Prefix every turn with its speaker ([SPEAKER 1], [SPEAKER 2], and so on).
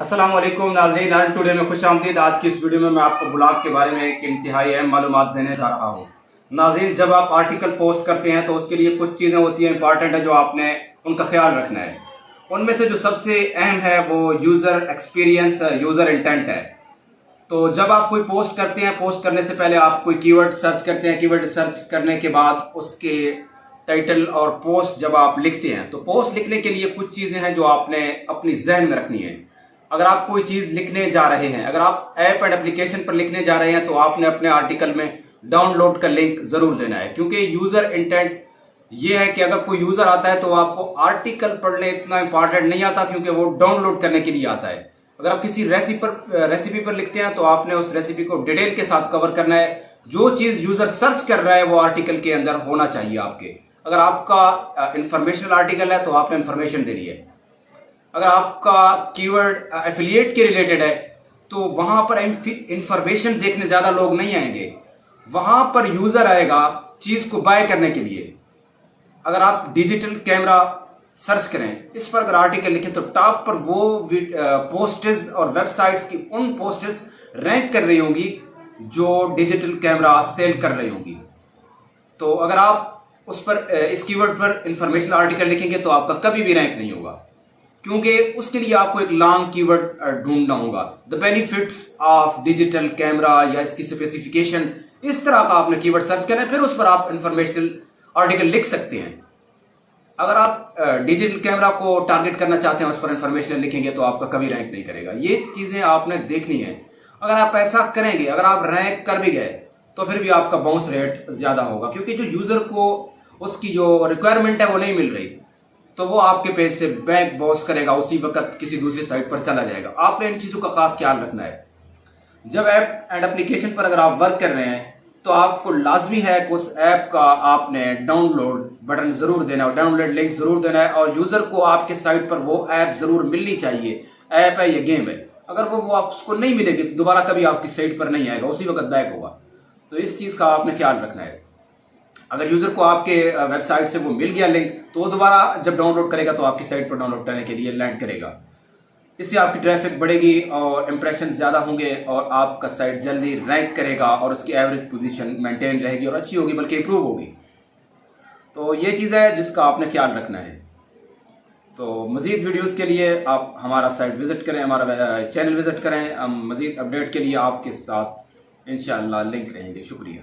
[SPEAKER 1] अस्सलाम वालेकुम नाज़रीन, आज टुडे में खुश आमदीद। आज की इस वीडियो में मैं आपको ब्लॉग के बारे में एक इंतहाई अहम मालूमात देने जा रहा हूँ। नाज़रीन, जब आप आर्टिकल पोस्ट करते हैं तो उसके लिए कुछ चीज़ें होती हैं इंपॉर्टेंट है जो आपने उनका ख्याल रखना है। उनमें से जो सबसे अहम है वो यूज़र एक्सपीरियंस, यूज़र इंटेंट है। तो जब आप कोई पोस्ट करते हैं, पोस्ट करने से पहले आप कोई कीवर्ड सर्च करते हैं। कीवर्ड सर्च करने के बाद उसके टाइटल और पोस्ट जब आप लिखते हैं तो पोस्ट लिखने के लिए कुछ चीज़ें हैं जो आपने अपनी जहन में रखनी है। अगर आप कोई चीज लिखने जा रहे हैं, अगर आप ऐप एंड एप्लीकेशन पर लिखने जा रहे हैं तो आपने अपने आर्टिकल में डाउनलोड का लिंक जरूर देना है, क्योंकि यूजर इंटेंट ये है कि अगर कोई यूजर आता है तो आपको आर्टिकल पढ़ने इतना इंपॉर्टेंट नहीं आता, क्योंकि वो डाउनलोड करने के लिए आता है। अगर आप किसी रेसिपी पर लिखते हैं तो आपने उस रेसिपी को डिटेल के साथ कवर करना है। जो चीज यूजर सर्च कर रहा है वो आर्टिकल के अंदर होना चाहिए आपके। अगर आपका इंफॉर्मेशनल आर्टिकल है तो आपने इंफॉर्मेशन देनी है। अगर आपका कीवर्ड एफिलिएट के रिलेटेड है तो वहां पर इंफॉर्मेशन देखने ज्यादा लोग नहीं आएंगे, वहां पर यूजर आएगा चीज को बाय करने के लिए। अगर आप डिजिटल कैमरा सर्च करें, इस पर अगर आर्टिकल लिखें तो टॉप पर वो पोस्टेज और वेबसाइट्स की उन पोस्टेज रैंक कर रही होंगी जो डिजिटल कैमरा सेल कर रही होंगी। तो अगर आप उस पर इस कीवर्ड पर इंफॉर्मेशनल आर्टिकल लिखेंगे तो आपका कभी भी रैंक नहीं होगा, क्योंकि उसके लिए आपको एक लॉन्ग कीवर्ड ढूंढना होगा। The benefits of digital camera या इसकी स्पेसिफिकेशन, इस तरह का आपने कीवर्ड सर्च करना है, फिर उस पर आप इंफॉर्मेशनल आर्टिकल लिख सकते हैं। अगर आप डिजिटल कैमरा को टारगेट करना चाहते हैं, उस पर इंफॉर्मेशन लिखेंगे तो आपका कभी रैंक नहीं करेगा। ये चीजें आपने देखनी है। अगर आप ऐसा करेंगे, अगर आप रैंक कर भी गए तो फिर भी आपका बाउंस रेट ज्यादा होगा, क्योंकि जो यूजर को उसकी जो रिक्वायरमेंट है वो नहीं मिल रही, तो वो आपके पेज से बैक बाउंस करेगा, उसी वक्त किसी दूसरी साइट पर चला जाएगा। आपने इन चीजों का खास ख्याल रखना है। जब ऐप एंड एप्लीकेशन पर अगर आप वर्क कर रहे हैं तो आपको लाजमी है कि उस ऐप का आपने डाउनलोड बटन जरूर देना है, डाउनलोड लिंक जरूर देना है, और यूजर को आपके साइट पर वो ऐप जरूर मिलनी चाहिए। ऐप है या गेम है, अगर वो आप उसको नहीं मिलेगी तो दोबारा कभी आपकी साइट पर नहीं आएगा, उसी वक्त बैक होगा। तो इस चीज का आपने ख्याल रखना है। अगर यूजर को आपके वेबसाइट से वो मिल गया लिंक तो वो दोबारा जब डाउनलोड करेगा तो आपकी साइट पर डाउनलोड करने के लिए लैंड करेगा। इससे आपकी ट्रैफिक बढ़ेगी और इंप्रेशन ज्यादा होंगे और आपका साइट जल्दी रैंक करेगा और उसकी एवरेज पोजीशन मेंटेन रहेगी और अच्छी होगी, बल्कि इंप्रूव होगी। तो ये चीज़ है जिसका आपने ख्याल रखना है। तो मजीद वीडियोस के लिए आप हमारा साइट विजिट करें, हमारा चैनल विजिट करें। हम मजीद अपडेट के लिए आपके साथ इंशाअल्लाह लिंक रहेंगे। शुक्रिया।